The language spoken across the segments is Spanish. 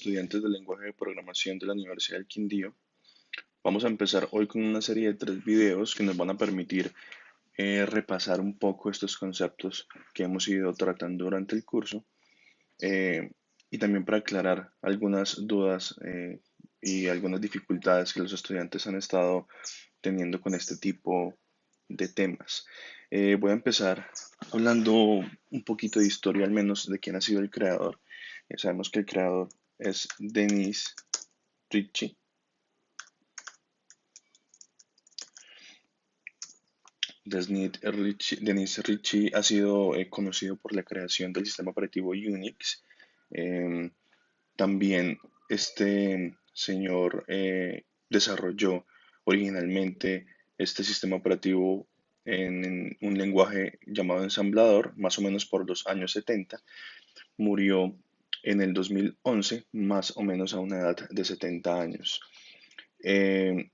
estudiantes del lenguaje de programación de la Universidad del Quindío. Vamos a empezar hoy con una serie de 3 videos que nos van a permitir repasar un poco estos conceptos que hemos ido tratando durante el curso eh, y también para aclarar algunas dudas y algunas dificultades que los estudiantes han estado teniendo con este tipo de temas. Voy a empezar hablando un poquito de historia, al menos de quién ha sido el creador. Sabemos que el creador es Denis Ritchie. Denis Ritchie ha sido conocido por la creación del sistema operativo Unix. Em, También este señor desarrolló originalmente este sistema operativo en un lenguaje llamado ensamblador, más o menos por los años 70. Murió en el 2011, más o menos a una edad de 70 años. Eh,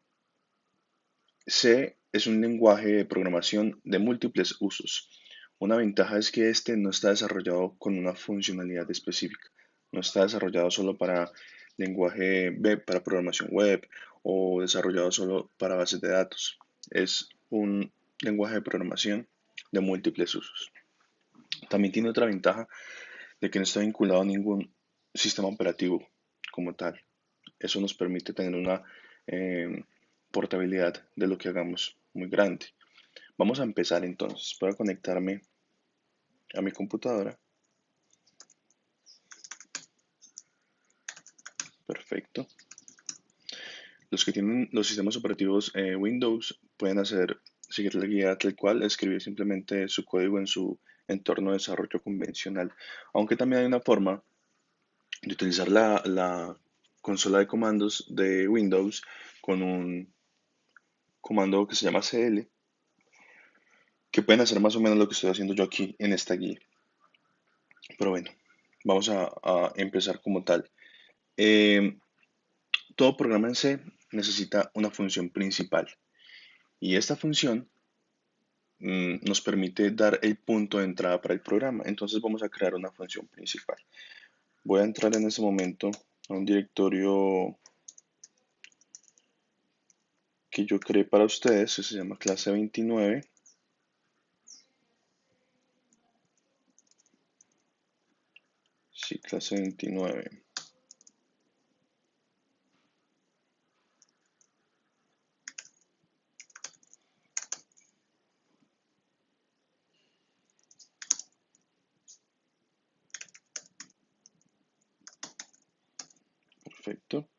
C es un lenguaje de programación de múltiples usos. Una ventaja es que este no está desarrollado con una funcionalidad específica. No está desarrollado solo para lenguaje web, para programación web o desarrollado solo para bases de datos. Es un lenguaje de programación de múltiples usos. También tiene otra ventaja de que no está vinculado a ningún sistema operativo como tal. Eso nos permite tener una eh, portabilidad de lo que hagamos muy grande. Vamos a empezar entonces. Voy a conectarme a mi computadora. Perfecto. Los que tienen los sistemas operativos Windows pueden seguir la guía tal cual, escribir simplemente su código en su entorno de desarrollo convencional. Aunque también hay una forma de utilizar la consola de comandos de Windows con un comando que se llama CL, que pueden hacer más o menos lo que estoy haciendo yo aquí en esta guía. Pero bueno, vamos a empezar como tal. Eh, Todo programa en C necesita una función principal y esta función nos permite dar el punto de entrada para el programa. Entonces vamos a crear una función principal. Voy a entrar en este momento a un directorio que yo creé para ustedes, que se llama clase 29. Sí, clase 29. Perfecto.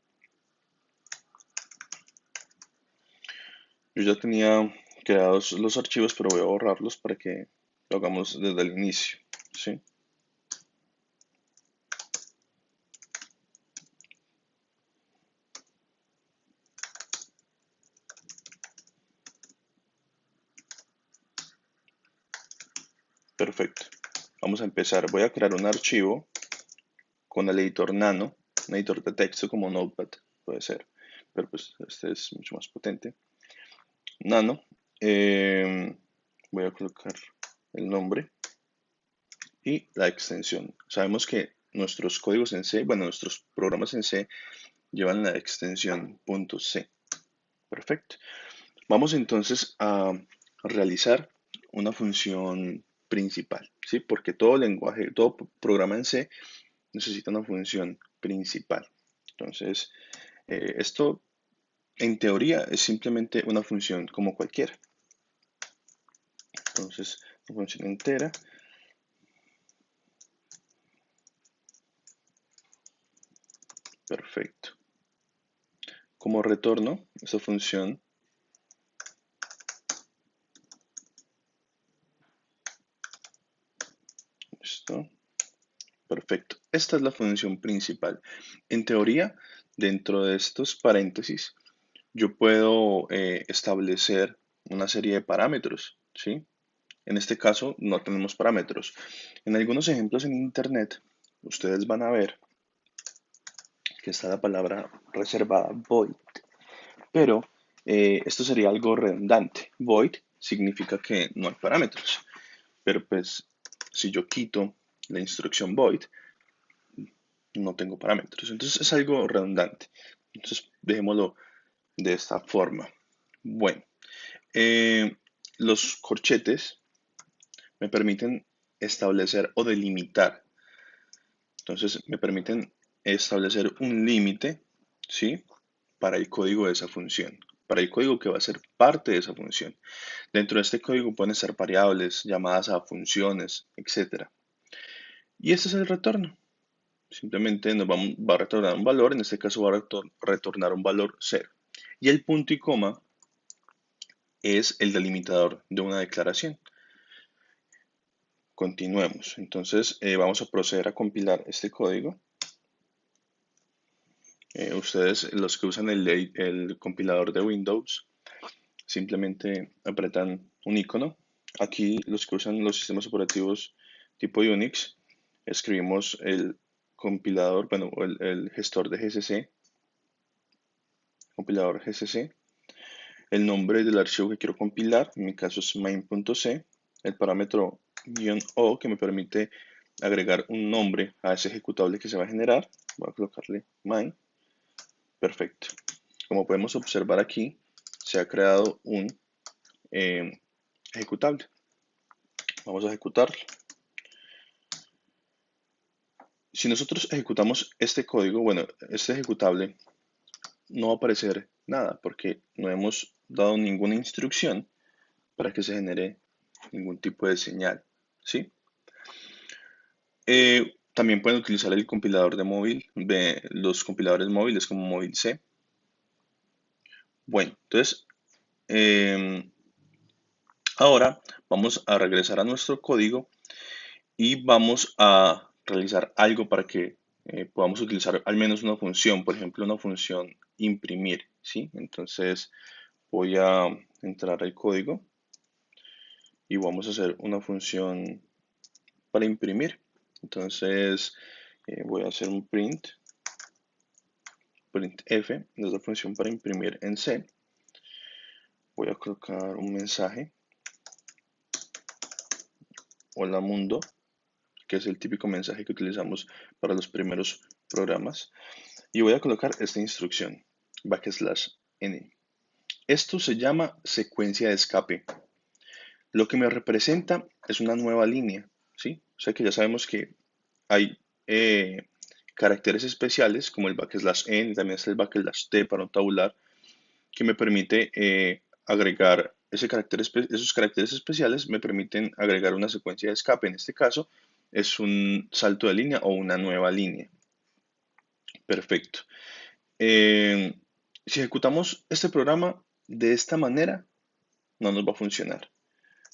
Yo ya tenía creados los archivos, pero voy a borrarlos para que lo hagamos desde el inicio. ¿Sí? Perfecto. Vamos a empezar. Voy a crear un archivo con el editor Nano, un editor de texto como Notepad, puede ser, pero pues este es mucho más potente. Nano. Voy a colocar el nombre y la extensión. Sabemos que nuestros códigos en C, bueno, nuestros programas en C llevan la extensión .c. Perfecto. Vamos entonces a realizar una función principal, ¿sí? Porque todo lenguaje, todo programa en C necesita una función principal. Entonces, esto en teoría es simplemente una función como cualquiera. Entonces, una función entera. Perfecto. Como retorno, esta función. Listo. Perfecto. Esta es la función principal. En teoría, dentro de estos paréntesis, yo puedo establecer una serie de parámetros, ¿sí? En este caso, no tenemos parámetros. En algunos ejemplos en Internet, ustedes van a ver que está la palabra reservada void, pero esto sería algo redundante. Void significa que no hay parámetros, pero pues si yo quito la instrucción void, no tengo parámetros. Entonces es algo redundante. Entonces dejémoslo de esta forma. Bueno, eh, los corchetes me permiten establecer o delimitar. Entonces me permiten establecer un límite, ¿sí? Para el código de esa función, para el código que va a ser parte de esa función. Dentro de este código pueden estar variables, llamadas a funciones, etcétera. Y este es el retorno. Simplemente va a retornar un valor, en este caso va a retornar un valor cero. Y el punto y coma es el delimitador de una declaración. Continuemos. Entonces vamos a proceder a compilar este código. Ustedes, los que usan el compilador de Windows, simplemente apretan un icono. Aquí los que usan los sistemas operativos tipo Unix, escribimos el compilador, bueno, el gestor de GCC, compilador GCC, el nombre del archivo que quiero compilar, en mi caso es main.c, el parámetro "-o" que me permite agregar un nombre a ese ejecutable que se va a generar. Voy a colocarle main. Perfecto. Como podemos observar aquí, se ha creado un eh, ejecutable. Vamos a ejecutarlo. Si nosotros ejecutamos este código, bueno, este ejecutable no va a aparecer nada porque no hemos dado ninguna instrucción para que se genere ningún tipo de señal, ¿sí? También pueden utilizar el compilador de móvil, de los compiladores móviles como Móvil C. Bueno, entonces, ahora vamos a regresar a nuestro código y vamos a realizar algo para que podamos utilizar al menos una función, por ejemplo, una función imprimir, ¿sí? Entonces voy a entrar al código y vamos a hacer una función para imprimir. Entonces voy a hacer un printf, es la función para imprimir en C. Voy a colocar un mensaje, hola mundo, que es el típico mensaje que utilizamos para los primeros programas. Y voy a colocar esta instrucción, \n. Esto se llama secuencia de escape. Lo que me representa es una nueva línea, ¿sí? O sea que ya sabemos que hay caracteres especiales como el \n, también es el \t para un tabular, que me permite agregar esos caracteres especiales, me permiten agregar una secuencia de escape. En este caso es un salto de línea o una nueva línea. Perfecto. Eh, si ejecutamos este programa de esta manera, no nos va a funcionar.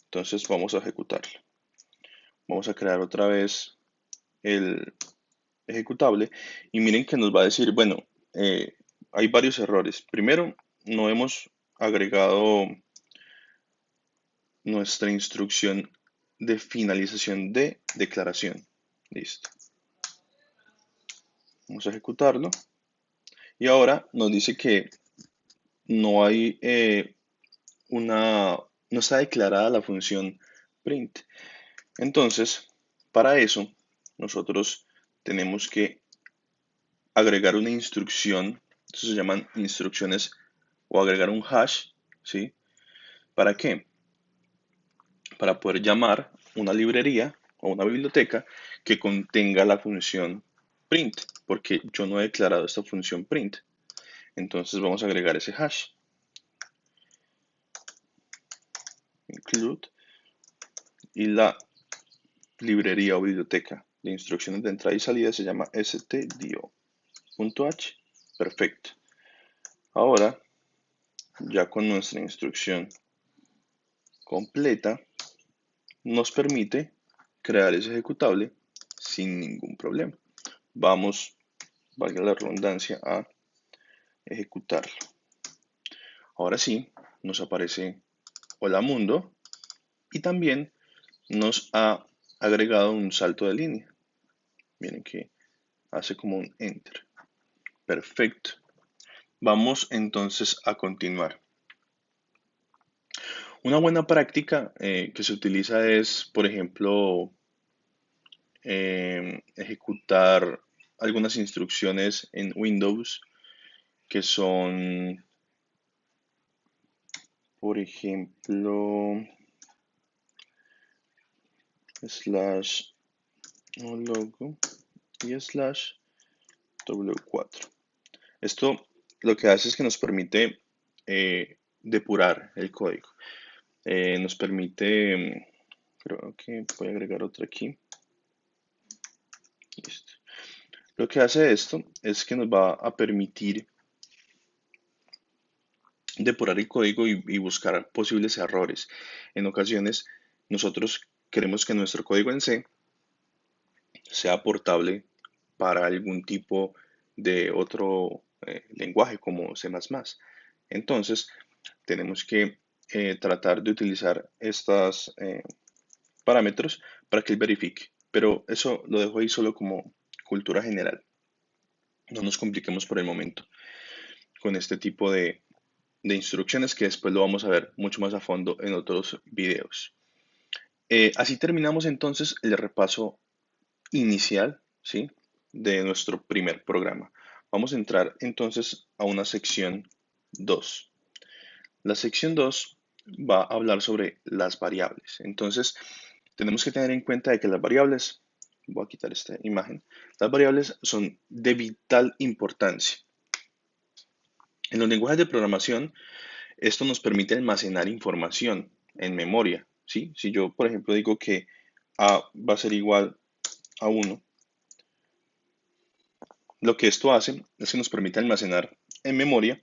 Entonces vamos a ejecutarlo. Vamos a crear otra vez el ejecutable y miren que nos va a decir, bueno, hay varios errores. Primero, no hemos agregado nuestra instrucción de finalización de declaración. Listo. Vamos a ejecutarlo. Y ahora nos dice que no hay no está declarada la función print. Entonces, para eso, nosotros tenemos que agregar una instrucción, eso se llaman instrucciones, o agregar un hash, ¿sí? ¿Para qué? Para poder llamar una librería o una biblioteca que contenga la función print, porque yo no he declarado esta función print. Entonces vamos a agregar ese hash, include, y la librería o biblioteca de instrucciones de entrada y salida se llama stdio.h. Perfecto. Ahora, ya con nuestra instrucción completa, nos permite crear ese ejecutable sin ningún problema. Vamos, valga la redundancia, a ejecutarlo. Ahora sí, nos aparece hola mundo y también nos ha agregado un salto de línea. Miren que hace como un enter. Perfecto. Vamos entonces a continuar. Una buena práctica que se utiliza es, por ejemplo, ejecutar. algunas instrucciones en Windows que son, por ejemplo, slash logo y slash w4. Esto lo que hace es que nos permite depurar el código. Nos permite, creo que voy a agregar otra aquí. Listo. Lo que hace esto es que nos va a permitir depurar el código y buscar posibles errores. En ocasiones, nosotros queremos que nuestro código en C sea portable para algún tipo de otro lenguaje como C++. Entonces, tenemos que tratar de utilizar estos parámetros para que él verifique. Pero eso lo dejo ahí solo como cultura general. No nos compliquemos por el momento con este tipo de instrucciones que después lo vamos a ver mucho más a fondo en otros videos. Así terminamos entonces el repaso inicial, ¿sí? De nuestro primer programa. Vamos a entrar entonces a una sección 2. La sección 2 va a hablar sobre las variables. Entonces, tenemos que tener en cuenta de que las variables, voy a quitar esta imagen, las variables son de vital importancia. En los lenguajes de programación, esto nos permite almacenar información en memoria, ¿sí? Si yo, por ejemplo, digo que A va a ser igual a 1, lo que esto hace es que nos permite almacenar en memoria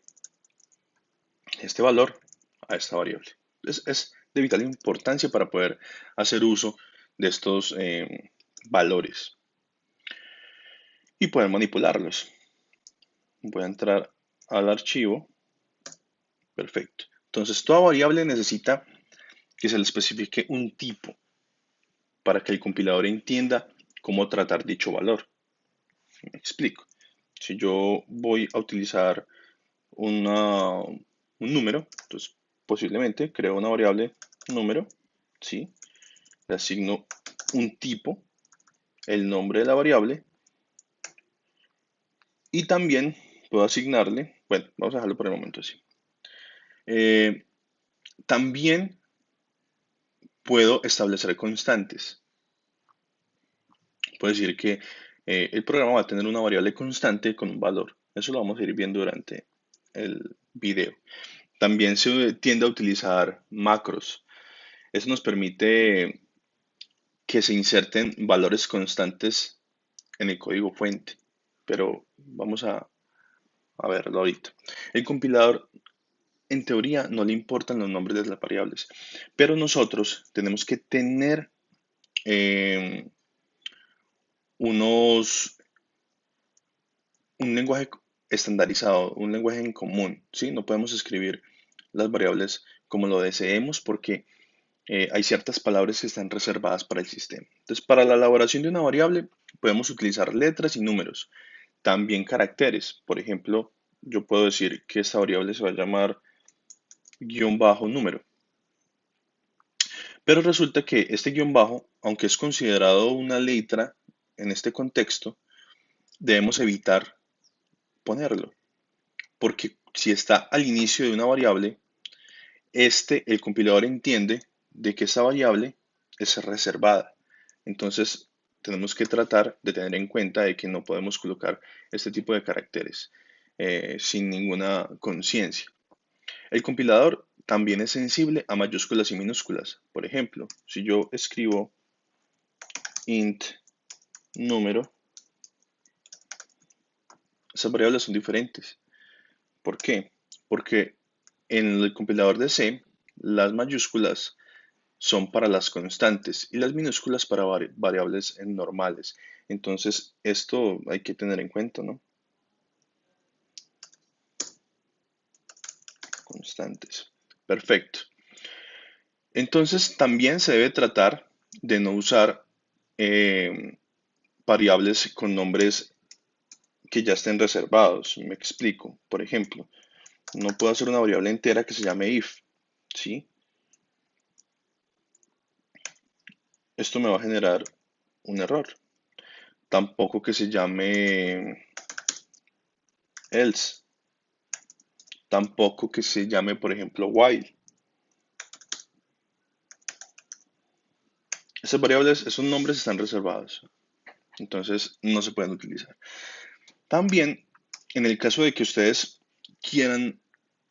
este valor a esta variable. Es de vital importancia para poder hacer uso de estos valores y poder manipularlos. Voy a entrar al archivo. Perfecto. Entonces, toda variable necesita que se le especifique un tipo para que el compilador entienda cómo tratar dicho valor. Me explico. Si yo voy a utilizar un número, entonces posiblemente creo una variable número, ¿sí? Le asigno un tipo, el nombre de la variable, y también puedo asignarle, bueno, vamos a dejarlo por el momento así. Eh, También puedo establecer constantes. Puedo decir que el programa va a tener una variable constante con un valor. Eso lo vamos a ir viendo durante el video. También se tiende a utilizar macros. Eso nos permite que se inserten valores constantes en el código fuente, pero vamos a verlo ahorita. El compilador, en teoría, no le importan los nombres de las variables, pero nosotros tenemos que tener eh, unos, un lenguaje estandarizado, un lenguaje en común, ¿sí? No podemos escribir las variables como lo deseemos porque hay ciertas palabras que están reservadas para el sistema. Entonces, para la elaboración de una variable podemos utilizar letras y números, también caracteres. Por ejemplo, yo puedo decir que esta variable se va a llamar guión bajo número. Pero resulta que este guión bajo, aunque es considerado una letra en este contexto, debemos evitar ponerlo. Porque si está al inicio de una variable, el compilador entiende de que esa variable es reservada. Entonces, tenemos que tratar de tener en cuenta de que no podemos colocar este tipo de caracteres sin ninguna conciencia. El compilador también es sensible a mayúsculas y minúsculas. Por ejemplo, si yo escribo int número, esas variables son diferentes. ¿Por qué? Porque en el compilador de C, las mayúsculas son para las constantes y las minúsculas para variables normales. Entonces, esto hay que tener en cuenta, ¿no? Constantes. Perfecto. Entonces, también se debe tratar de no usar eh, variables con nombres que ya estén reservados. Me explico. Por ejemplo, no puedo hacer una variable entera que se llame if, ¿sí? Esto me va a generar un error. tampoco que se llame else, tampoco que se llame, por ejemplo, while. Estas variables, esos nombres están reservados, entonces no se pueden utilizar. También, en el caso de que ustedes quieran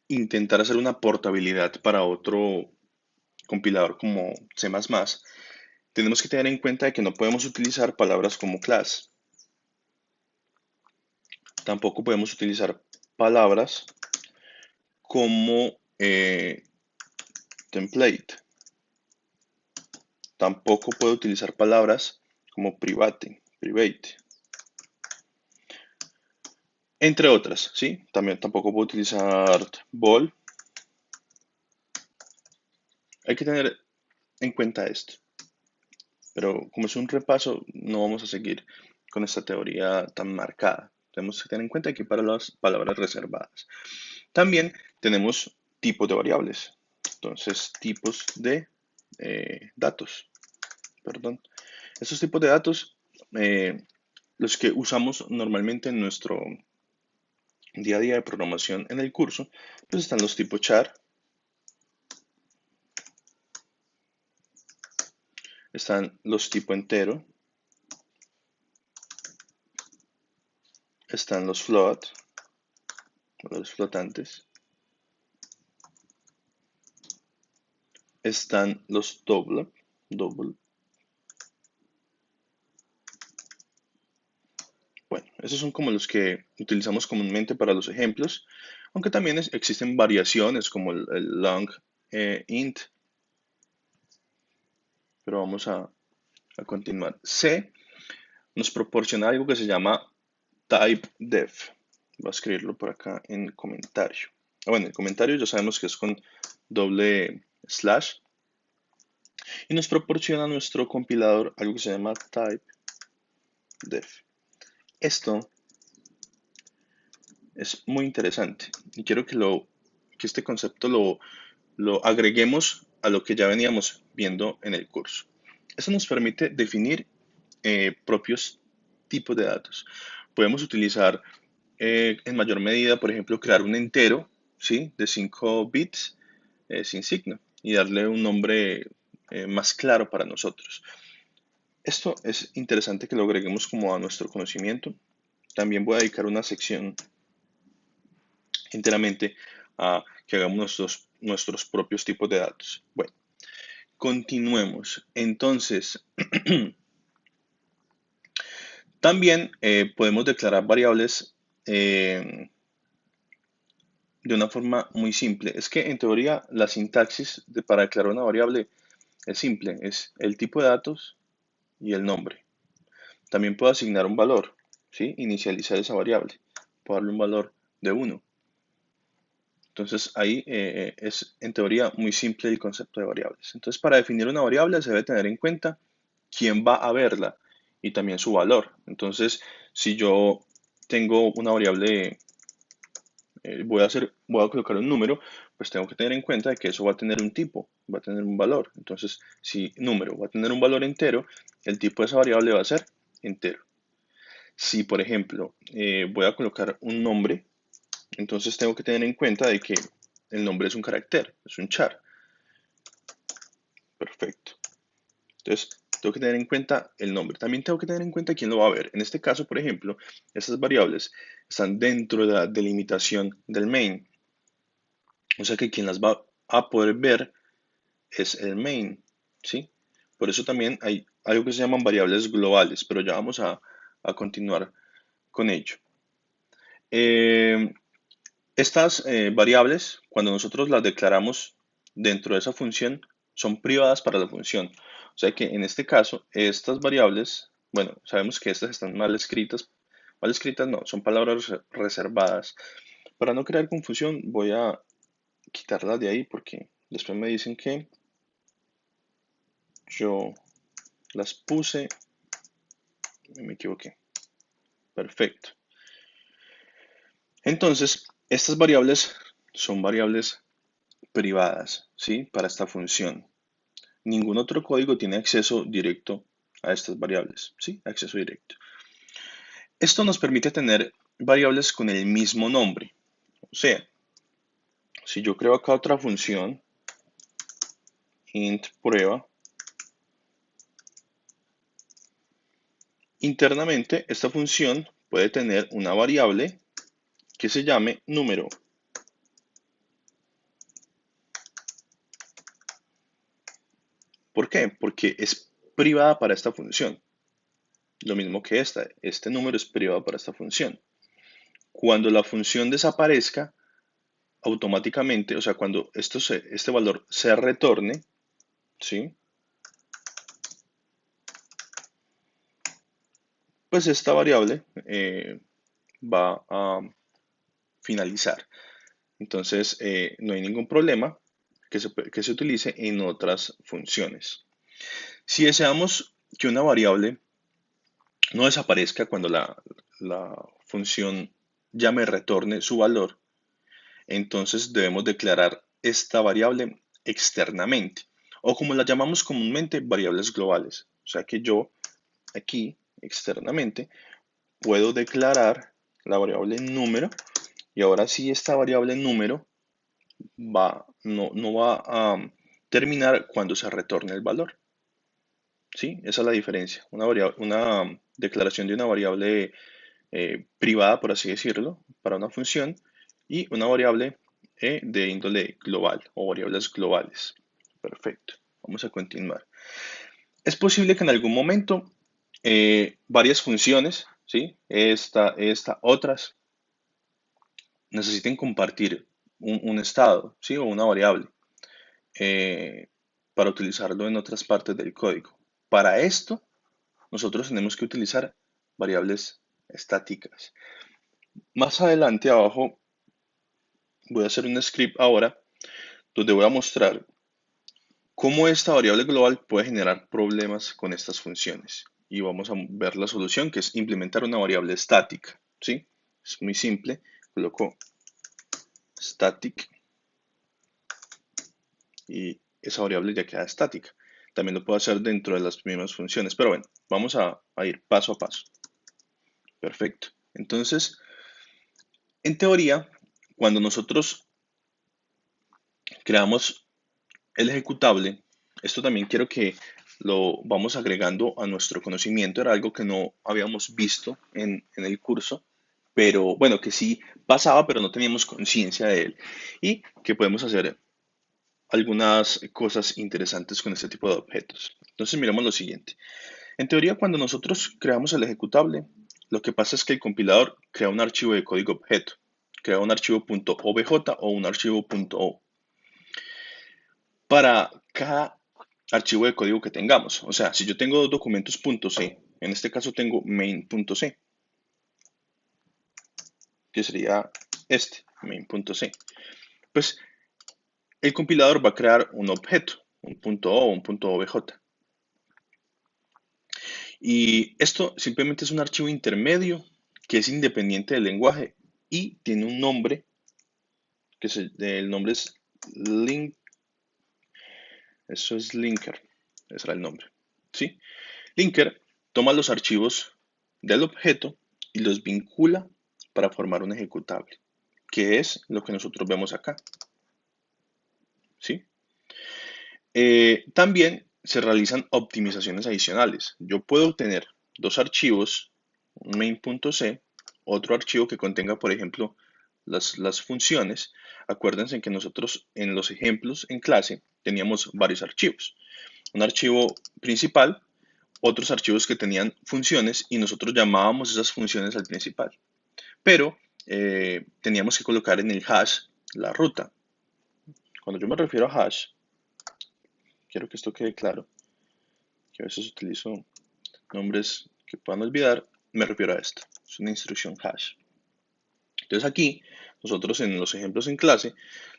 intentar hacer una portabilidad para otro compilador como C++, tenemos que tener en cuenta de que no podemos utilizar palabras como class. Tampoco podemos utilizar palabras como template. Tampoco puedo utilizar palabras como private. Entre otras, ¿sí? También tampoco puedo utilizar ball. Hay que tener en cuenta esto. Pero como es un repaso, no vamos a seguir con esta teoría tan marcada. Tenemos que tener en cuenta que para las palabras reservadas. También tenemos tipos de variables. Entonces, tipos de datos. Perdón. Estos tipos de datos, los que usamos normalmente en nuestro día a día de programación en el curso, pues están los tipos char, están los tipo entero, están los float, los flotantes, están los double. Bueno, esos son como los que utilizamos comúnmente para los ejemplos, aunque también existen variaciones como el long int, pero vamos a continuar. C nos proporciona algo que se llama typedef. Voy a escribirlo por acá en el comentario. Bueno, el comentario ya sabemos que es con doble slash. Y nos proporciona nuestro compilador algo que se llama typedef. Esto es muy interesante y quiero que este concepto lo agreguemos a lo que ya veníamos viendo en el curso. Eso nos permite definir propios tipos de datos. Podemos utilizar en mayor medida, por ejemplo, crear un entero, ¿sí? De 5 bits sin signo y darle un nombre más claro para nosotros. Esto es interesante que lo agreguemos como a nuestro conocimiento. También voy a dedicar una sección enteramente a que hagamos nuestros propios tipos de datos. Bueno, continuemos. Entonces, también podemos declarar variables de una forma muy simple. Es que en teoría la sintaxis para declarar una variable es simple, es el tipo de datos y el nombre. También puedo asignar un valor, ¿sí? Inicializar esa variable. Puedo darle un valor de 1. Entonces ahí es en teoría muy simple el concepto de variables. Entonces para definir una variable se debe tener en cuenta quién va a verla y también su valor. Entonces si yo tengo una variable, voy a colocar un número, pues tengo que tener en cuenta de que eso va a tener un tipo, va a tener un valor. Entonces si número va a tener un valor entero, el tipo de esa variable va a ser entero. Si por ejemplo voy a colocar un nombre, entonces tengo que tener en cuenta de que el nombre es un carácter, es un char. Perfecto. Entonces, tengo que tener en cuenta el nombre. También tengo que tener en cuenta quién lo va a ver. En este caso, por ejemplo, estas variables están dentro de la delimitación del main. O sea que quien las va a poder ver es el main, ¿sí? Por eso también hay algo que se llaman variables globales, pero ya vamos a continuar con ello. Estas variables, cuando nosotros las declaramos dentro de esa función, son privadas para la función. O sea que en este caso, estas variables, bueno, sabemos que estas están mal escritas no, son palabras reservadas. Para no crear confusión, voy a quitarlas de ahí porque después me dicen que yo las puse y me equivoqué. Perfecto. Entonces, estas variables son variables privadas, ¿sí? Para esta función. Ningún otro código tiene acceso directo a estas variables, ¿sí? Acceso directo. Esto nos permite tener variables con el mismo nombre. O sea, si yo creo acá otra función, int prueba, internamente esta función puede tener una variable que se llame número. ¿Por qué? Porque es privada para esta función. Lo mismo que esta. Este número es privado para esta función. Cuando la función desaparezca, automáticamente, o sea, cuando este valor se retorne, ¿sí? Pues esta variable va a finalizar. Entonces, no hay ningún problema que se utilice en otras funciones. Si deseamos que una variable no desaparezca cuando la función ya me retorne su valor, entonces debemos declarar esta variable externamente, o como la llamamos comúnmente, variables globales. O sea que yo aquí externamente puedo declarar la variable número, y ahora sí esta variable número no va a terminar cuando se retorne el valor. ¿Sí? Esa es la diferencia. Una declaración de una variable privada, por así decirlo, para una función, y una variable de índole global o variables globales. Perfecto. Vamos a continuar. Es posible que en algún momento varias funciones, ¿sí? Otras, necesiten compartir un estado, ¿sí? O una variable eh, para utilizarlo en otras partes del código. Para esto, nosotros tenemos que utilizar variables estáticas. Más adelante abajo voy a hacer un script ahora donde voy a mostrar cómo esta variable global puede generar problemas con estas funciones. Y vamos a ver la solución, que es implementar una variable estática. ¿Sí? Es muy simple. Coloco static y esa variable ya queda estática. También lo puedo hacer dentro de las mismas funciones, pero bueno, vamos a ir paso a paso. Perfecto. Entonces, en teoría, cuando nosotros creamos el ejecutable, esto también quiero que lo vamos agregando a nuestro conocimiento, era algo que no habíamos visto en el curso, pero bueno, que sí pasaba, pero no teníamos conciencia de él, y que podemos hacer algunas cosas interesantes con este tipo de objetos. Entonces miremos lo siguiente. En teoría, cuando nosotros creamos el ejecutable, lo que pasa es que el compilador crea un archivo de código objeto, crea un archivo .obj o un archivo .o para cada archivo de código que tengamos. O sea, si yo tengo dos documentos .c, en este caso tengo main.c, que sería este, main.c, pues el compilador va a crear un objeto, un .o o un .obj. Y esto simplemente es un archivo intermedio que es independiente del lenguaje y tiene un nombre, el nombre es link, eso es linker, ese era el nombre, ¿sí? Linker toma los archivos del objeto y los vincula para formar un ejecutable, que es lo que nosotros vemos acá, ¿sí? También se realizan optimizaciones adicionales. Yo puedo tener dos archivos, un main.c, otro archivo que contenga, por ejemplo, las funciones. Acuérdense que nosotros en los ejemplos en clase teníamos varios archivos. Un archivo principal, otros archivos que tenían funciones y nosotros llamábamos esas funciones al principal. Pero teníamos que colocar en el hash la ruta. Cuando yo me refiero a hash, quiero que esto quede claro, que a veces utilizo nombres que puedan olvidar, me refiero a esto. Es una instrucción hash. Entonces aquí, nosotros en los ejemplos en clase,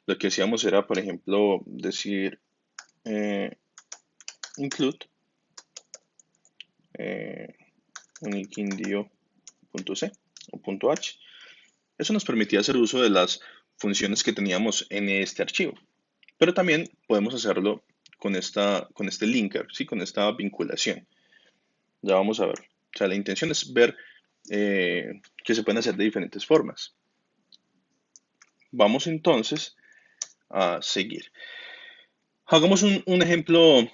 lo que hacíamos era, por ejemplo, decir eh, include eh, uniquindio.c o .h. Eso nos permitía hacer uso de las funciones que teníamos en este archivo. Pero también podemos hacerlo con este linker, ¿sí? Con esta vinculación. Ya vamos a ver. O sea, la intención es ver que se pueden hacer de diferentes formas. Vamos entonces a seguir. Hagamos un ejemplo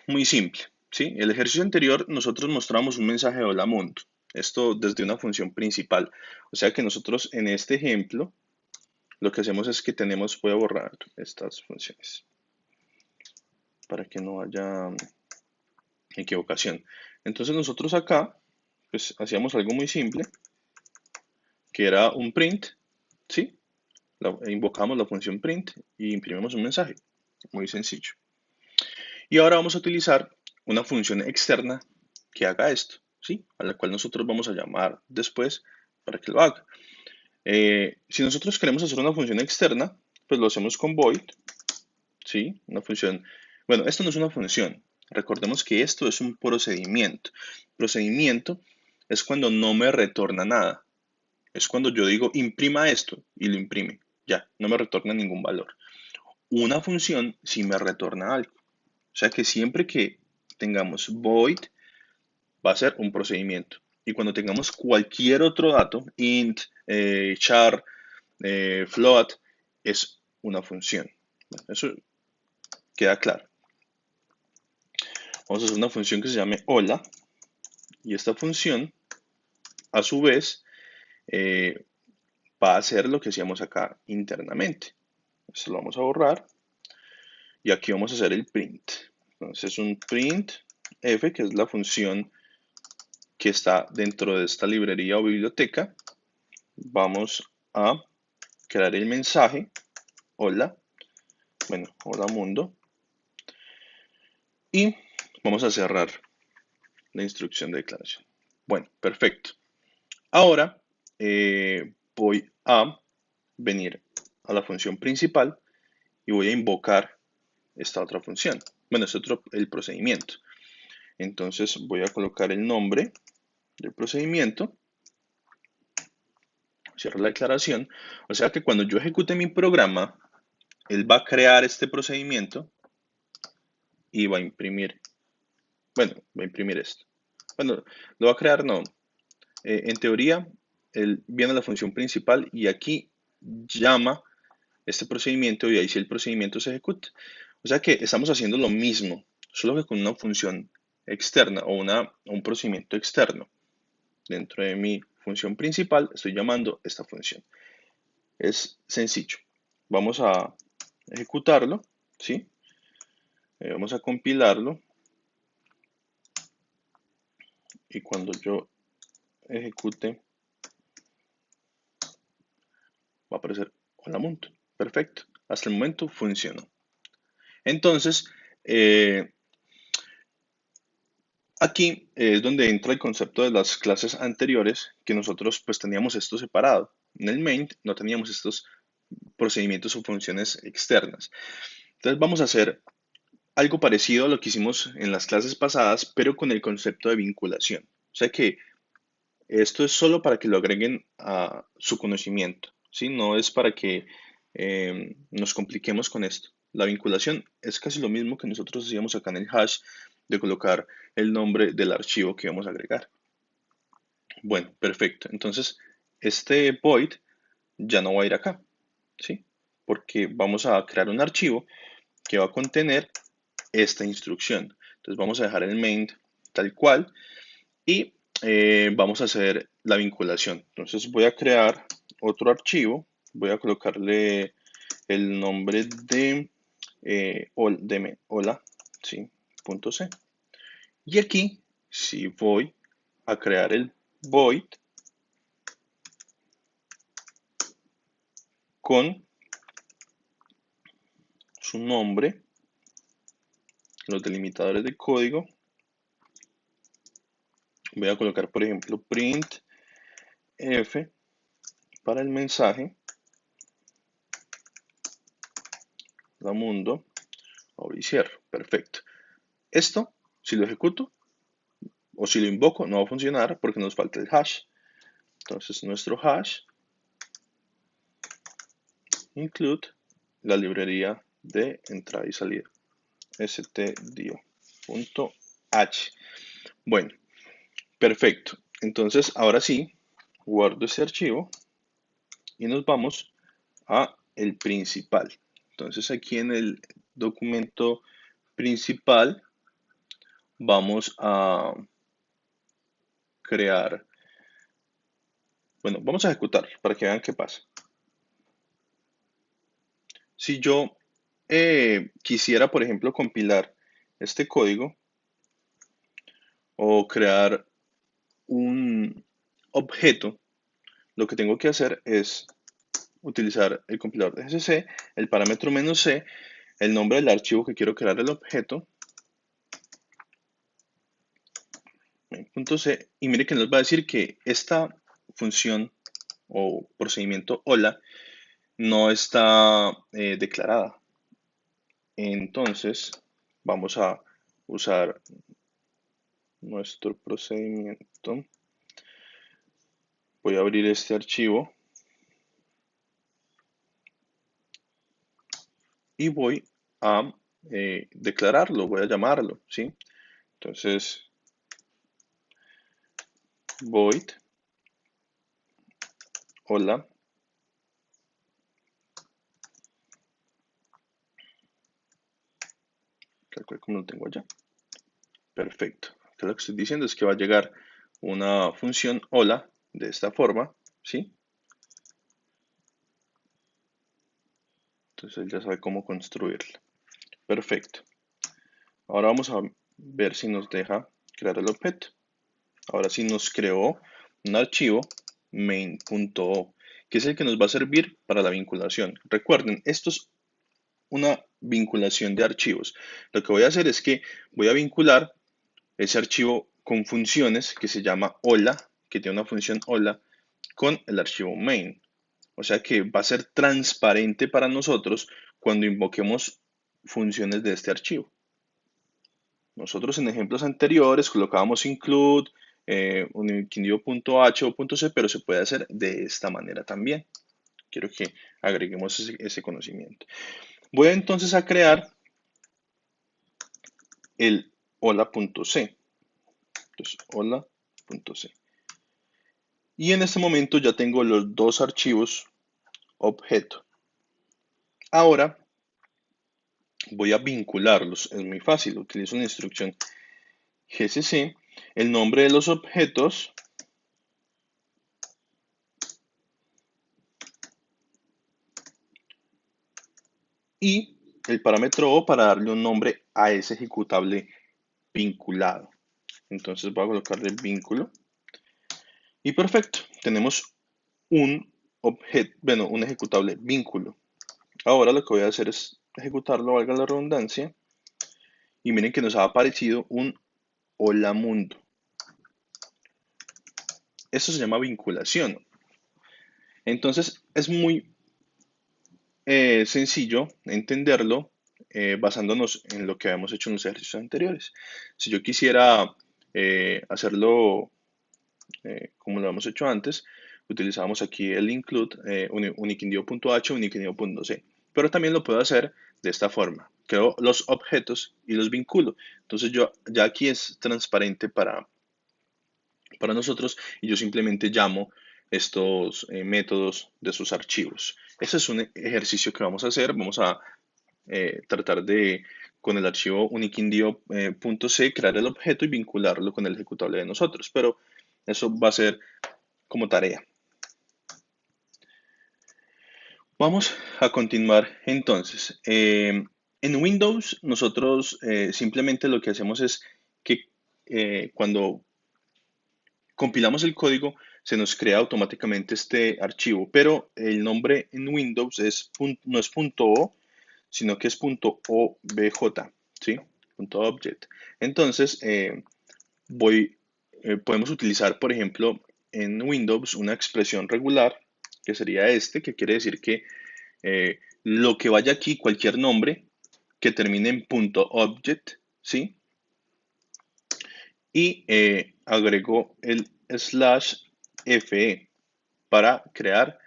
muy simple, ¿sí? El ejercicio anterior nosotros mostramos un mensaje de hola mundo. Esto desde una función principal. O sea que nosotros en este ejemplo lo que hacemos es que voy a borrar estas funciones para que no haya equivocación. Entonces nosotros acá pues hacíamos algo muy simple que era un print, ¿sí? Invocamos la función print y imprimimos un mensaje. Muy sencillo. Y ahora vamos a utilizar una función externa que haga esto, ¿sí? A la cual nosotros vamos a llamar después para que lo haga. Si nosotros queremos hacer una función externa, pues lo hacemos con void, ¿sí? Una función. Bueno, esto no es una función. Recordemos que esto es un procedimiento. Procedimiento es cuando no me retorna nada. Es cuando yo digo imprima esto y lo imprime. Ya, no me retorna ningún valor. Una función sí me retorna algo. O sea que siempre que tengamos void va a ser un procedimiento. Y cuando tengamos cualquier otro dato, int, char, float, es una función. Bueno, eso queda claro. Vamos a hacer una función que se llame hola. Y esta función, a su vez, eh, va a hacer lo que hacíamos acá internamente. Esto lo vamos a borrar. Y aquí vamos a hacer el print. Entonces un print f, que es la función que está dentro de esta librería o biblioteca. Vamos a crear el mensaje, hola, bueno, hola mundo, y vamos a cerrar la instrucción de declaración. Bueno, perfecto. Ahora voy a venir a la función principal y voy a invocar esta otra función. Bueno, es el procedimiento. Entonces voy a colocar el nombre del procedimiento, cierro la declaración, o sea que cuando yo ejecute mi programa, él va a crear este procedimiento y va a imprimir, bueno, va a imprimir esto. Bueno, lo va a crear, no. En teoría, él viene a la función principal y aquí llama este procedimiento y ahí sí el procedimiento se ejecuta. O sea que estamos haciendo lo mismo, solo que con una función externa o un procedimiento externo. Dentro de mi función principal estoy llamando esta función. Es sencillo. Vamos a ejecutarlo, ¿sí? Vamos a compilarlo y cuando yo ejecute va a aparecer hola mundo. Perfecto. Hasta el momento funcionó. Entonces, aquí es donde entra el concepto de las clases anteriores, que nosotros pues teníamos esto separado. En el main no teníamos estos procedimientos o funciones externas. Entonces vamos a hacer algo parecido a lo que hicimos en las clases pasadas, pero con el concepto de vinculación. O sea que esto es solo para que lo agreguen a su conocimiento, ¿sí? No es para que nos compliquemos con esto. La vinculación es casi lo mismo que nosotros hacíamos acá en el hash de colocar el nombre del archivo que vamos a agregar. Bueno, perfecto. Entonces, este void ya no va a ir acá, ¿sí? Porque vamos a crear un archivo que va a contener esta instrucción. Entonces vamos a dejar el main tal cual y vamos a hacer la vinculación. Entonces voy a crear otro archivo, voy a colocarle el nombre de, hola, ¿sí? .c. Y aquí, si voy a crear el void con su nombre, los delimitadores de código, voy a colocar, por ejemplo, print f para el mensaje, la mundo, abro y cierro. Perfecto. Esto, si lo ejecuto o si lo invoco, no va a funcionar porque nos falta el hash. Entonces, nuestro hash include la librería de entrada y salida, stdio.h. Bueno, perfecto. Entonces, ahora sí, guardo este archivo y nos vamos a el principal. Entonces, aquí en el documento principal vamos a crear, bueno, vamos a ejecutar para que vean qué pasa. Si yo quisiera, por ejemplo, compilar este código o crear un objeto, lo que tengo que hacer es utilizar el compilador de GCC, el parámetro "-c", el nombre del archivo que quiero crear el objeto, .c, y mire que nos va a decir que esta función o procedimiento hola no está declarada. Entonces, vamos a usar nuestro procedimiento. Voy a abrir este archivo y voy a declararlo, voy a llamarlo, ¿sí? Entonces, void hola, como lo tengo allá. Perfecto. Acá lo que estoy diciendo es que va a llegar una función hola de esta forma, ¿sí? Entonces él ya sabe cómo construirla. Perfecto. Ahora vamos a ver si nos deja crear el objeto. Ahora sí nos creó un archivo main.o, que es el que nos va a servir para la vinculación. Recuerden, esto es una vinculación de archivos. Lo que voy a hacer es que voy a vincular ese archivo con funciones que se llama hola, que tiene una función hola, con el archivo main. O sea que va a ser transparente para nosotros cuando invoquemos funciones de este archivo. Nosotros en ejemplos anteriores colocábamos include, uniquindio.h o .c, pero se puede hacer de esta manera también. Quiero que agreguemos ese conocimiento. Voy entonces a crear el hola.c. Entonces, hola.c. Y en este momento ya tengo los dos archivos objeto. Ahora voy a vincularlos. Es muy fácil. Utilizo una instrucción gcc, el nombre de los objetos y el parámetro o para darle un nombre a ese ejecutable vinculado. Entonces voy a colocarle el vínculo. Y perfecto. Tenemos un objeto, bueno, un ejecutable vínculo. Ahora lo que voy a hacer es ejecutarlo, valga la redundancia. Y miren que nos ha aparecido un hola mundo. Esto se llama vinculación. Entonces es muy sencillo entenderlo basándonos en lo que habíamos hecho en los ejercicios anteriores. Si yo quisiera hacerlo como lo hemos hecho antes, utilizamos aquí el include uniquindio.h, uniquindio.c. Pero también lo puedo hacer de esta forma. Creo los objetos y los vinculo. Entonces yo ya aquí es transparente para nosotros y yo simplemente llamo estos métodos de sus archivos. Ese es un ejercicio que vamos a hacer. Vamos a tratar de, con el archivo uniquindio.c, crear el objeto y vincularlo con el ejecutable de nosotros. Pero eso va a ser como tarea. Vamos a continuar entonces. En Windows nosotros simplemente lo que hacemos es que cuando compilamos el código se nos crea automáticamente este archivo, pero el nombre en Windows no es .o, sino que es .obj, ¿sí? .object. Entonces, podemos utilizar, por ejemplo, en Windows una expresión regular, que sería que quiere decir que lo que vaya aquí, cualquier nombre que termine en .object, ¿sí? Y agrego el /fe para crear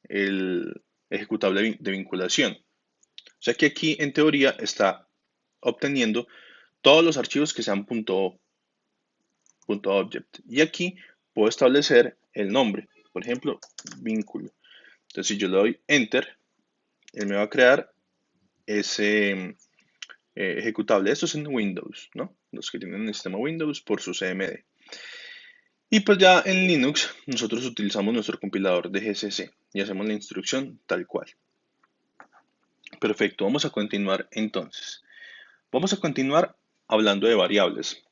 el ejecutable de vinculación. O sea que aquí en teoría está obteniendo todos los archivos que sean .o. object. Y aquí puedo establecer el nombre, por ejemplo, vínculo. Entonces, si yo le doy Enter, él me va a crear ese ejecutable. Esto es en Windows, ¿no? Los que tienen el sistema Windows por su CMD. Y pues ya en Linux nosotros utilizamos nuestro compilador de GCC y hacemos la instrucción tal cual. Perfecto, vamos a continuar entonces. Vamos a continuar hablando de variables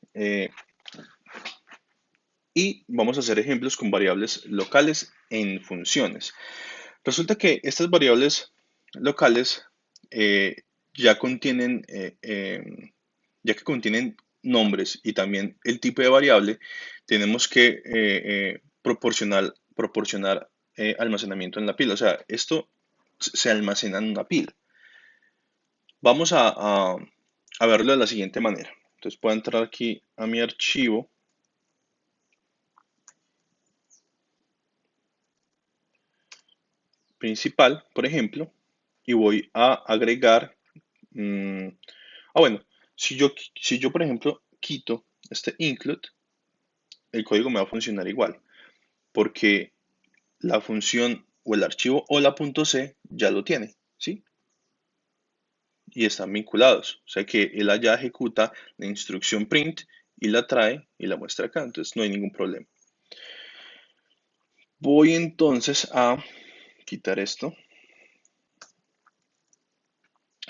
y vamos a hacer ejemplos con variables locales en funciones. Resulta que estas variables locales eh, ya contienen, ya que contienen nombres y también el tipo de variable, tenemos que proporcionar almacenamiento en la pila. O sea, esto se almacena en una pila. Vamos a verlo de la siguiente manera. Entonces puedo entrar aquí a mi archivo principal, por ejemplo, y voy a agregar, mm, bueno, si yo, por ejemplo, quito este include, el código me va a funcionar igual, porque la función o el archivo o la .c ya lo tiene, ¿sí? Y están vinculados, o sea que él allá ejecuta la instrucción print y la trae y la muestra acá, entonces no hay ningún problema. Voy entonces a quitar esto.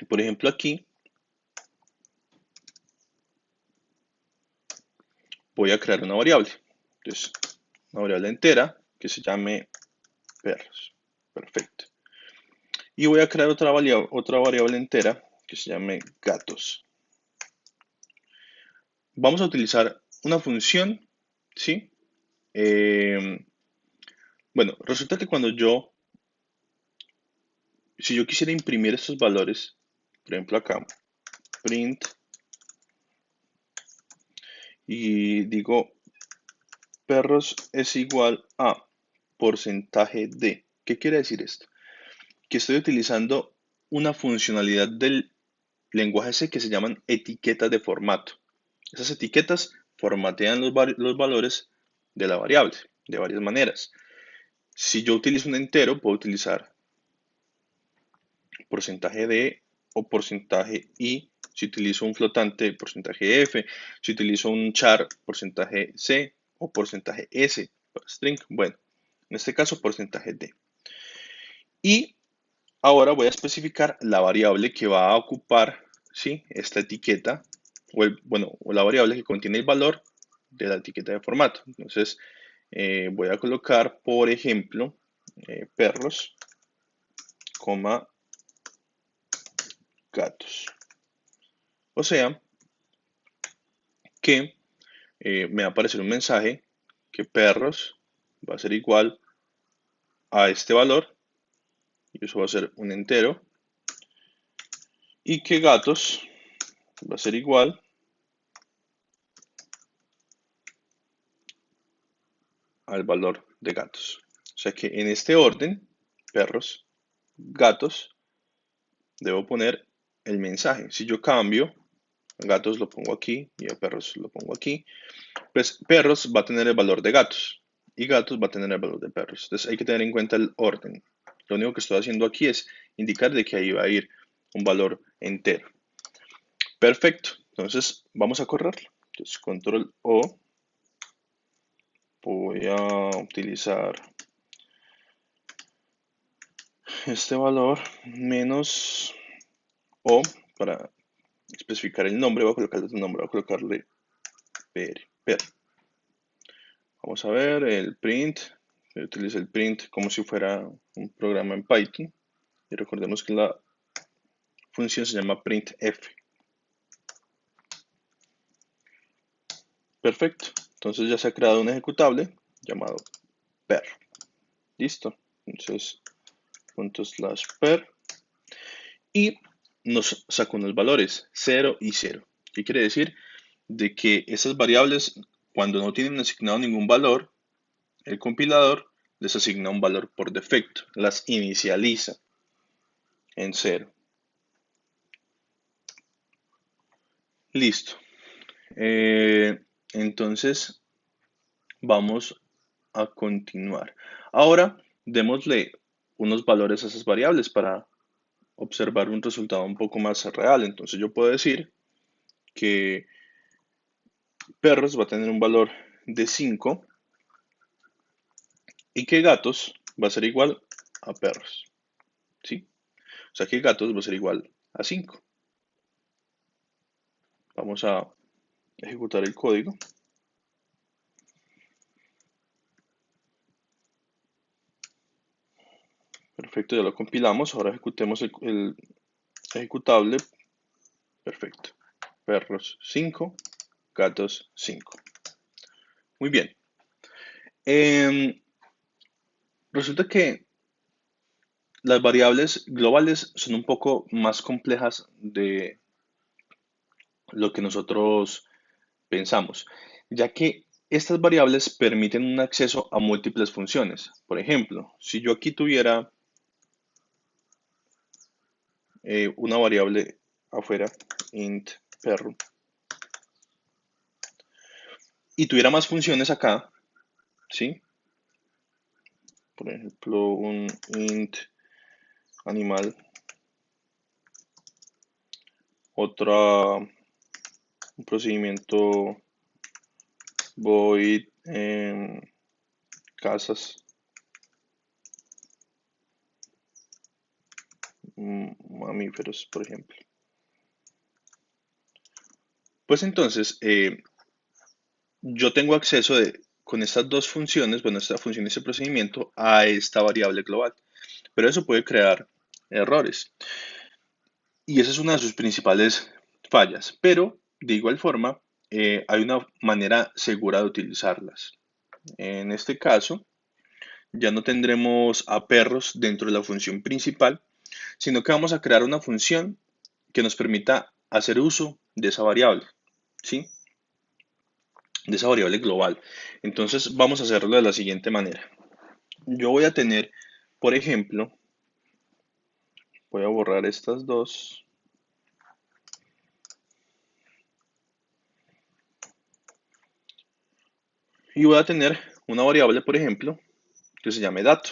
Por ejemplo, aquí voy a crear una variable. Entonces, una variable entera que se llame perros. Perfecto. Y voy a crear otra variable entera que se llame gatos. Vamos a utilizar una función, ¿sí? Bueno, resulta que si yo quisiera imprimir estos valores, por ejemplo acá, print, y digo perros es igual a porcentaje de. ¿Qué quiere decir esto? Que estoy utilizando una funcionalidad del lenguaje C que se llaman etiquetas de formato. Esas etiquetas formatean los valores de la variable de varias maneras. Si yo utilizo un entero, puedo utilizar porcentaje de o porcentaje i. Si utilizo un flotante, porcentaje f. Si utilizo un char, porcentaje c o porcentaje s para string. Bueno, en este caso, porcentaje d. Y ahora voy a especificar la variable que va a ocupar, ¿sí?, esta etiqueta, o la variable que contiene el valor de la etiqueta de formato. Entonces, voy a colocar, por ejemplo, perros, gatos. O sea, que me va a aparecer un mensaje que perros va a ser igual a este valor, y eso va a ser un entero, y que gatos va a ser igual al valor de gatos. O sea que en este orden, perros, gatos, debo poner el mensaje. Si yo cambio, gatos lo pongo aquí y a perros lo pongo aquí, pues perros va a tener el valor de gatos y gatos va a tener el valor de perros. Entonces hay que tener en cuenta el orden. Lo único que estoy haciendo aquí es indicar de que ahí va a ir un valor entero. Perfecto. Entonces vamos a correrlo. Entonces control O. Voy a utilizar este valor menos O para especificar el nombre. Voy a colocarle otro nombre. Voy a colocarle per. Vamos a ver el print. Yo utilizo el print como si fuera un programa en Python. Y recordemos que la función se llama printf. Perfecto. Entonces ya se ha creado un ejecutable llamado per. Listo. Entonces, ./per. Y nos sacó unos valores 0 y 0. ¿Qué quiere decir? De que esas variables, cuando no tienen asignado ningún valor, el compilador les asigna un valor por defecto, las inicializa en 0. Listo. Entonces, Vamos a continuar. Ahora, démosle unos valores a esas variables para observar un resultado un poco más real. Entonces yo puedo decir que perros va a tener un valor de 5 y que gatos va a ser igual a perros, ¿sí? O sea que gatos va a ser igual a 5. Vamos a ejecutar el código. Perfecto, ya lo compilamos. Ahora ejecutemos el ejecutable. Perfecto. Perros 5, gatos 5. Muy bien. Em, Resulta que las variables globales son un poco más complejas de lo que nosotros pensamos, ya que estas variables permiten un acceso a múltiples funciones. Por ejemplo, si yo aquí tuviera una variable afuera, int perro, y tuviera más funciones acá, ¿sí? Por ejemplo, un int animal, un procedimiento void casas, mamíferos, por ejemplo. Pues entonces, yo tengo acceso con estas dos funciones, bueno, esta función y este procedimiento, a esta variable global. Pero eso puede crear errores. Y esa es una de sus principales fallas. Pero, de igual forma, hay una manera segura de utilizarlas. En este caso, ya no tendremos a perros dentro de la función principal, sino que vamos a crear una función que nos permita hacer uso de esa variable, ¿sí? De esa variable global. Entonces vamos a hacerlo de la siguiente manera. Yo voy a tener, por ejemplo, voy a borrar estas dos. Y voy a tener una variable, por ejemplo, que se llame dato.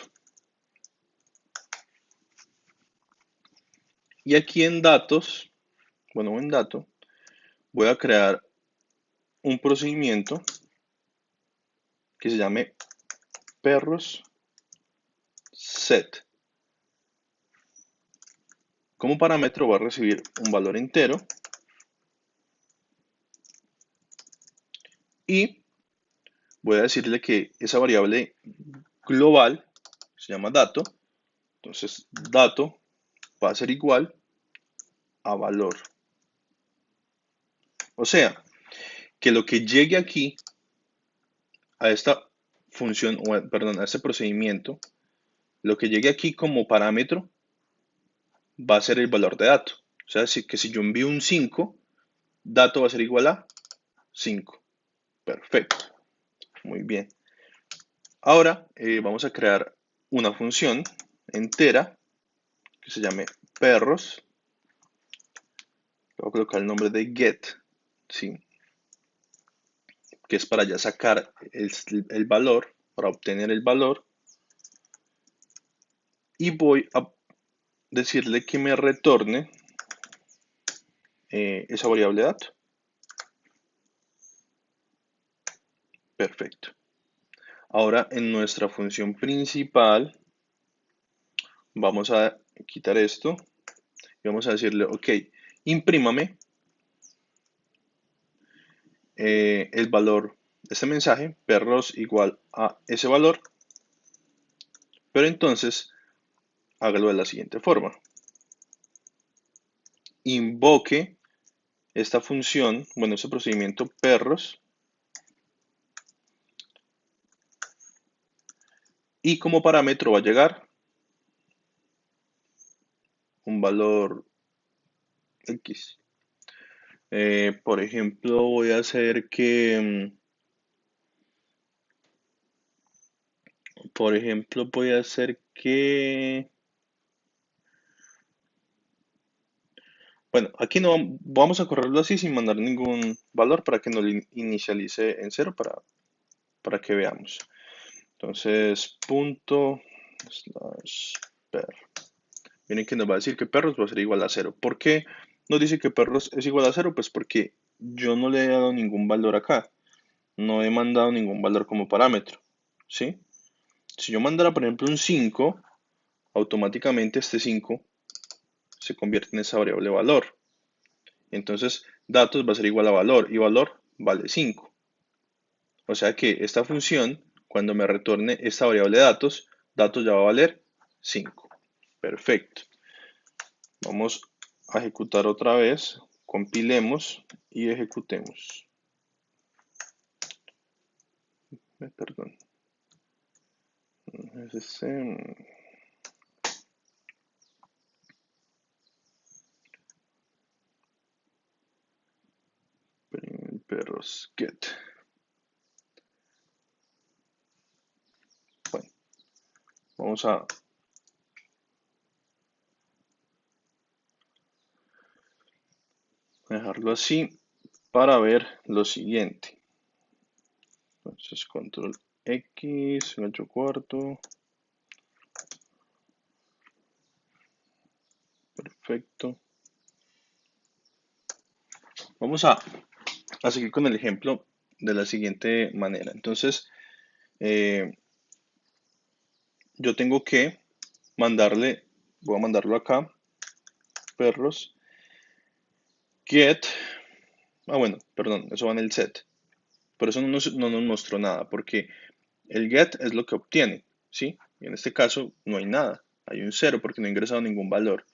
Y aquí en datos, bueno, en dato, voy a crear un procedimiento que se llame perros set. Como parámetro va a recibir un valor entero y voy a decirle que esa variable global se llama dato. Entonces, dato va a ser igual a valor. O sea, que lo que llegue aquí a esta función, o perdón, a este procedimiento, lo que llegue aquí como parámetro va a ser el valor de dato. O sea, que si yo envío un 5, dato va a ser igual a 5. Perfecto. Muy bien. Ahora vamos a crear una función entera que se llame perros. Voy a colocar el nombre de get, ¿sí? Que es para ya sacar el valor, para obtener el valor. Y voy a decirle que me retorne esa variable dato. Perfecto. Ahora en nuestra función principal vamos a quitar esto y vamos a decirle, ok, imprímame el valor de este mensaje, perros igual a ese valor, pero entonces hágalo de la siguiente forma. Invoque esta función, bueno, este procedimiento perros, y como parámetro va a llegar un valor X. Por ejemplo, voy a hacer que, por ejemplo, voy a hacer que, bueno, aquí no vamos a correrlo así sin mandar ningún valor para que no lo inicialice en cero para que veamos. Entonces, punto slash per. Miren que nos va a decir que perros va a ser igual a 0. ¿Por qué nos dice que perros es igual a 0? Pues porque yo no le he dado ningún valor acá. No he mandado ningún valor como parámetro. ¿Sí? Si yo mandara, por ejemplo, un 5, automáticamente este 5 se convierte en esa variable valor. Entonces, datos va a ser igual a valor y valor vale 5. O sea que esta función, cuando me retorne esta variable datos, datos ya va a valer 5. Perfecto. Vamos a ejecutar otra vez, compilemos y ejecutemos. Perdón. Perros get. Bueno, vamos a dejarlo así para ver lo siguiente. Entonces, control X, 8 cuarto. Perfecto. Vamos a seguir con el ejemplo de la siguiente manera. Entonces, yo tengo que mandarle, voy a mandarlo acá, perros, get, bueno, perdón, eso va en el set. Por eso no nos mostró nada, porque el get es lo que obtiene, ¿sí? Y en este caso no hay nada, hay un 0 porque no he ingresado ningún valor.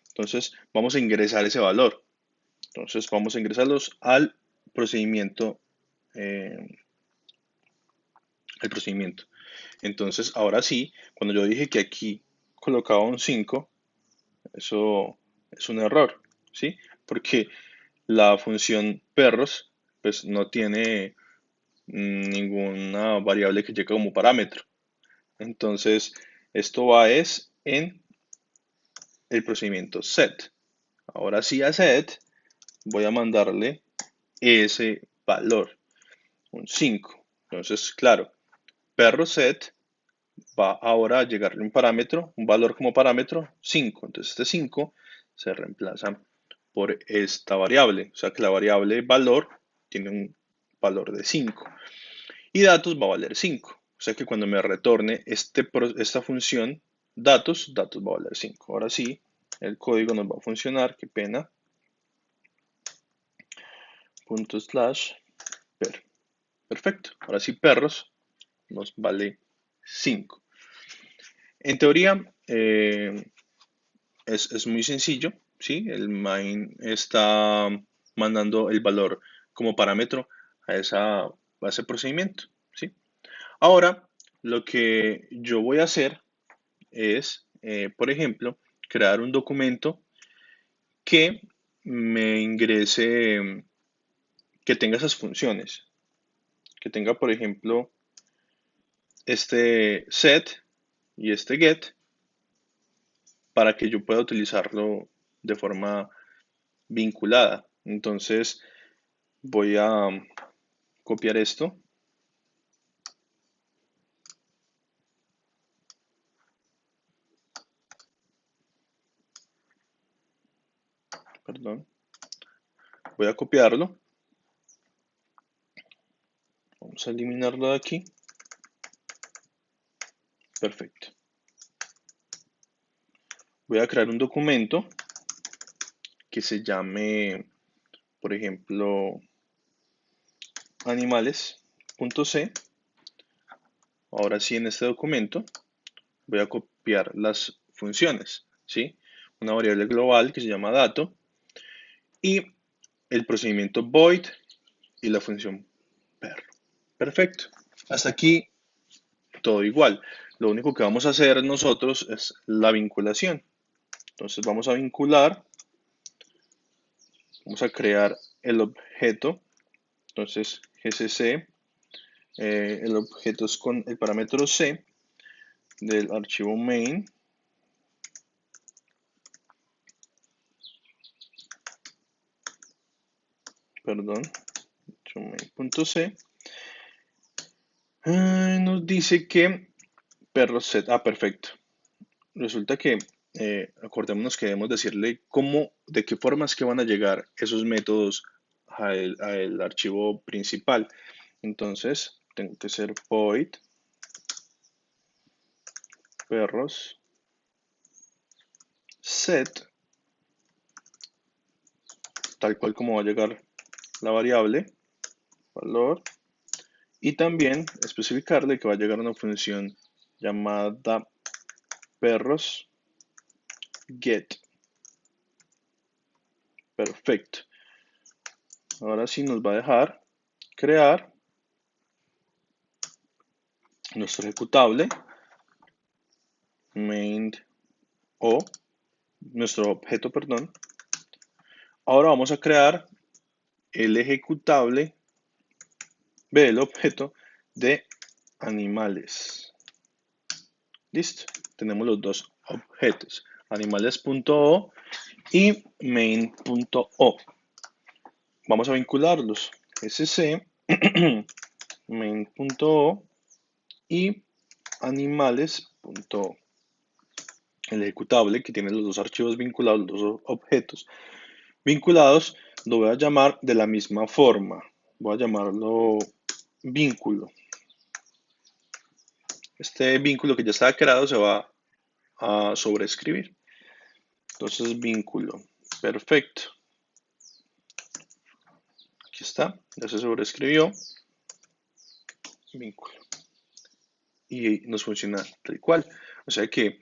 Entonces, vamos a ingresar ese valor. Entonces, vamos a ingresarlos al procedimiento, eh, el procedimiento. Entonces, ahora sí, cuando yo dije que aquí colocaba un 5, eso es un error, ¿sí? Porque la función perros, pues no tiene ninguna variable que llegue como parámetro. Entonces, esto va es en el procedimiento set. Ahora sí a set voy a mandarle ese valor, un 5. Entonces, claro, perro set va ahora a llegarle un parámetro, un valor como parámetro 5. Entonces este 5 se reemplaza por esta variable. O sea que la variable valor tiene un valor de 5. Y datos va a valer 5. O sea que cuando me retorne esta función datos va a valer 5. Ahora sí, el código nos va a funcionar. Qué pena. Punto slash per. Perfecto. Ahora sí, perros nos vale 5. En teoría, es muy sencillo, ¿sí? El main está mandando el valor como parámetro a ese procedimiento, ¿sí? Ahora, lo que yo voy a hacer es, por ejemplo, crear un documento que me ingrese, que tenga esas funciones, que tenga, por ejemplo, este set y este get, para que yo pueda utilizarlo de forma vinculada. Entonces voy a copiar esto. Perdón. Voy a copiarlo. Vamos a eliminarlo de aquí. Perfecto. Voy a crear un documento que se llame, por ejemplo, animales.c. Ahora sí, en este documento voy a copiar las funciones, ¿sí? Una variable global que se llama dato y el procedimiento void y la función perro. Perfecto. Hasta aquí todo igual. Lo único que vamos a hacer nosotros es la vinculación. Entonces vamos a vincular, vamos a crear el objeto. Entonces gcc, el objeto es con el parámetro c del archivo main. Perdón, main.c. Nos dice que perros set. Ah, perfecto. Resulta que acordémonos que debemos decirle cómo, de qué formas que van a llegar esos métodos a el archivo principal. Entonces, tengo que ser void perros set, tal cual como va a llegar la variable, valor, y también especificarle que va a llegar una función llamada perros get. Perfecto. Ahora sí nos va a dejar crear nuestro ejecutable main o nuestro objeto, perdón. Ahora vamos a crear el ejecutable del objeto de animales. Listo. Tenemos los dos objetos, animales.o y main.o. Vamos a vincularlos. sc main.o y animales.o. El ejecutable que tiene los dos archivos vinculados, los dos objetos vinculados, lo voy a llamar de la misma forma. Voy a llamarlo vínculo. Este vínculo que ya está creado se va a sobreescribir. Entonces, vínculo. Perfecto. Aquí está. Ya se sobreescribió. Vínculo. Y nos funciona tal cual. O sea que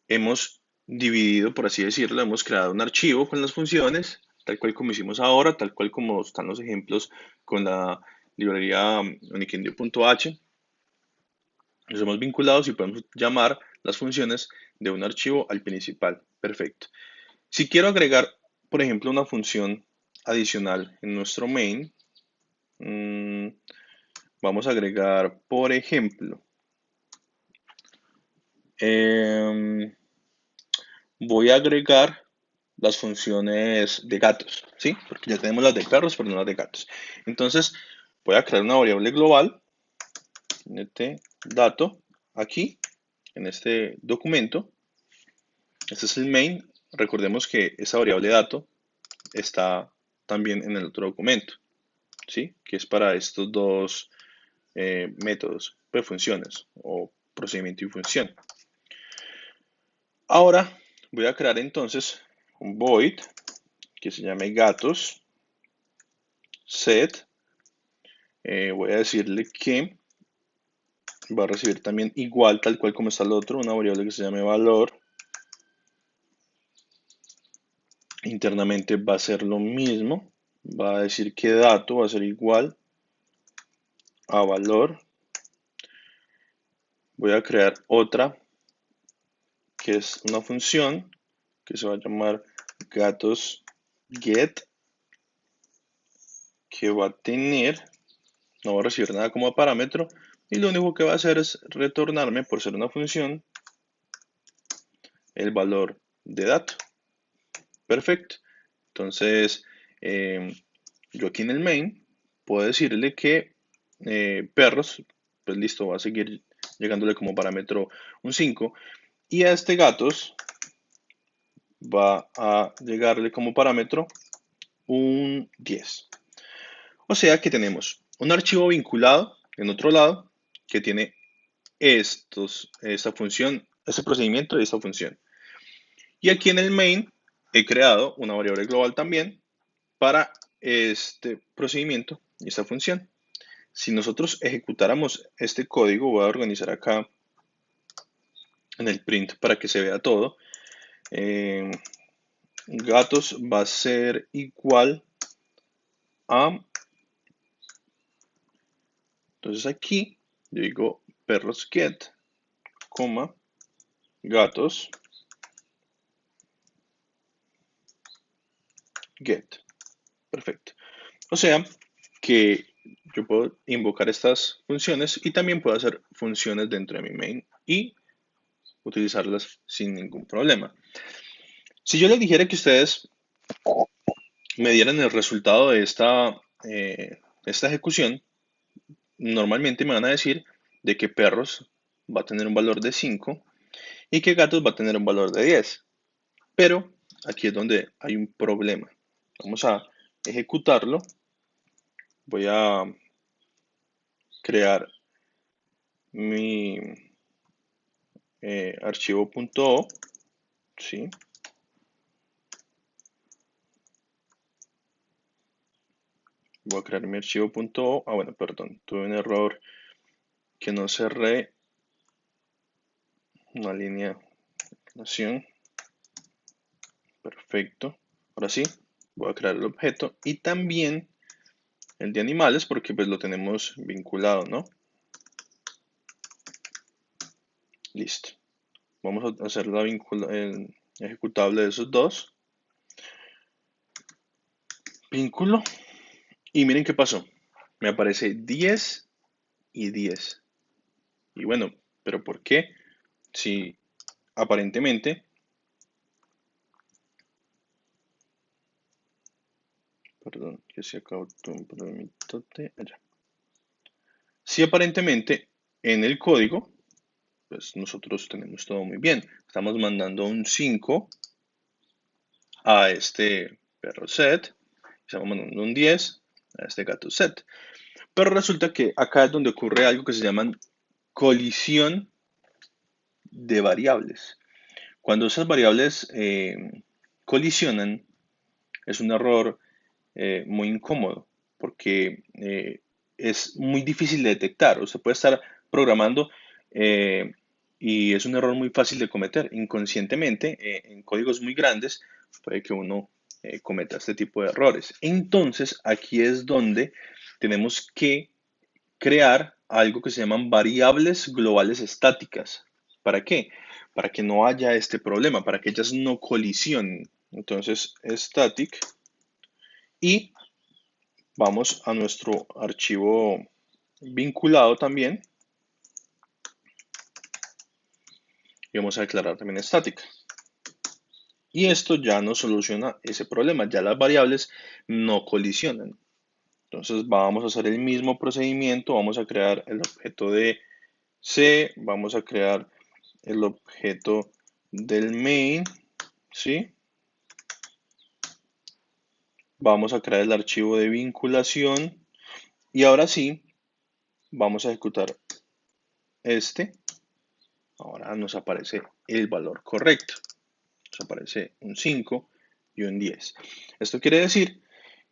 hemos dividido, por así decirlo, hemos creado un archivo con las funciones, tal cual como hicimos ahora, tal cual como están los ejemplos con la librería uniquindio.h. Nos hemos vinculado y podemos llamar las funciones de un archivo al principal. Perfecto. Si quiero agregar, por ejemplo, una función adicional en nuestro main, vamos a agregar, por ejemplo, voy a agregar las funciones de gatos, ¿sí? Porque ya tenemos las de perros, pero no las de gatos. Entonces, voy a crear una variable global, dato, aquí, en este documento. Este es el main. Recordemos que esa variable dato está también en el otro documento, ¿sí? Que es para estos dos métodos, pues funciones o procedimiento y función. Ahora voy a crear entonces un void que se llame gatos set. Voy a decirle que va a recibir también igual, tal cual como está el otro, una variable que se llame valor. Internamente va a ser lo mismo. Va a decir que dato va a ser igual a valor. Voy a crear otra que es una función que se va a llamar gatos get, que va a tener, no va a recibir nada como parámetro, y lo único que va a hacer es retornarme, por ser una función, el valor de dato. Perfecto. Entonces, yo aquí en el main puedo decirle que perros, pues listo, va a seguir llegándole como parámetro un 5, y a este gatos va a llegarle como parámetro un 10. O sea que tenemos un archivo vinculado en otro lado que tiene esta función, este procedimiento y esta función. Y aquí en el main he creado una variable global también para este procedimiento y esta función. Si nosotros ejecutáramos este código, voy a organizar acá en el print para que se vea todo. Gatos va a ser igual a, entonces aquí yo digo perros get, coma, gatos get. Perfecto. O sea que yo puedo invocar estas funciones y también puedo hacer funciones dentro de mi main y utilizarlas sin ningún problema. Si yo les dijera que ustedes me dieran el resultado de esta ejecución, normalmente me van a decir de que perros va a tener un valor de 5 y que gatos va a tener un valor de 10. Pero aquí es donde hay un problema. Vamos a ejecutarlo. Voy a crear mi archivo.o, ¿sí? Voy a crear mi archivo.o. Ah, bueno, perdón, tuve un error que no cerré una línea de nación. Perfecto. Ahora sí, voy a crear el objeto y también el de animales porque pues lo tenemos vinculado, ¿no? Listo. Vamos a hacer el ejecutable de esos dos. Vínculo. Y miren qué pasó. Me aparece 10 y 10. Y bueno, ¿pero por qué? Si aparentemente, perdón, que se acabó un problemitote allá. Si aparentemente en el código, pues nosotros tenemos todo muy bien. Estamos mandando un 5 a este perro set, estamos mandando un 10 a este gato set. Pero resulta que acá es donde ocurre algo que se llama colisión de variables. Cuando esas variables colisionan, es un error muy incómodo porque es muy difícil de detectar. Usted puede estar programando eh, y es un error muy fácil de cometer. Inconscientemente, en códigos muy grandes, puede que uno cometa este tipo de errores. Entonces, aquí es donde tenemos que crear algo que se llaman variables globales estáticas. ¿Para qué? Para que no haya este problema, para que ellas no colisionen. Entonces, static y vamos a nuestro archivo vinculado también y vamos a declarar también static. Y esto ya nos soluciona ese problema, ya las variables no colisionan. Entonces vamos a hacer el mismo procedimiento, vamos a crear el objeto de C, vamos a crear el objeto del main, ¿sí? Vamos a crear el archivo de vinculación y ahora sí, vamos a ejecutar este. Ahora nos aparece el valor correcto. Nos aparece un 5 y un 10. Esto quiere decir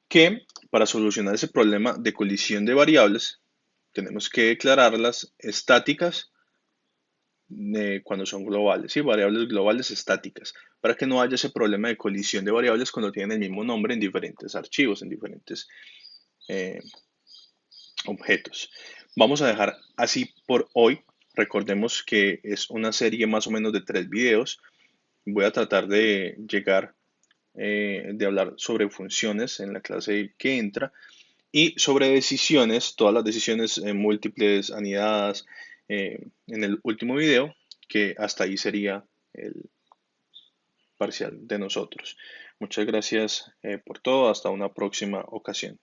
que para solucionar ese problema de colisión de variables, tenemos que declararlas estáticas cuando son globales, ¿sí? Variables globales estáticas, para que no haya ese problema de colisión de variables cuando tienen el mismo nombre en diferentes archivos, en diferentes eh, objetos. Vamos a dejar así por hoy. Recordemos que es una serie más o menos de 3 videos. Voy a tratar de llegar, de hablar sobre funciones en la clase que entra y sobre decisiones, todas las decisiones múltiples, anidadas, en el último video, que hasta ahí sería el parcial de nosotros. Muchas gracias por todo. Hasta una próxima ocasión.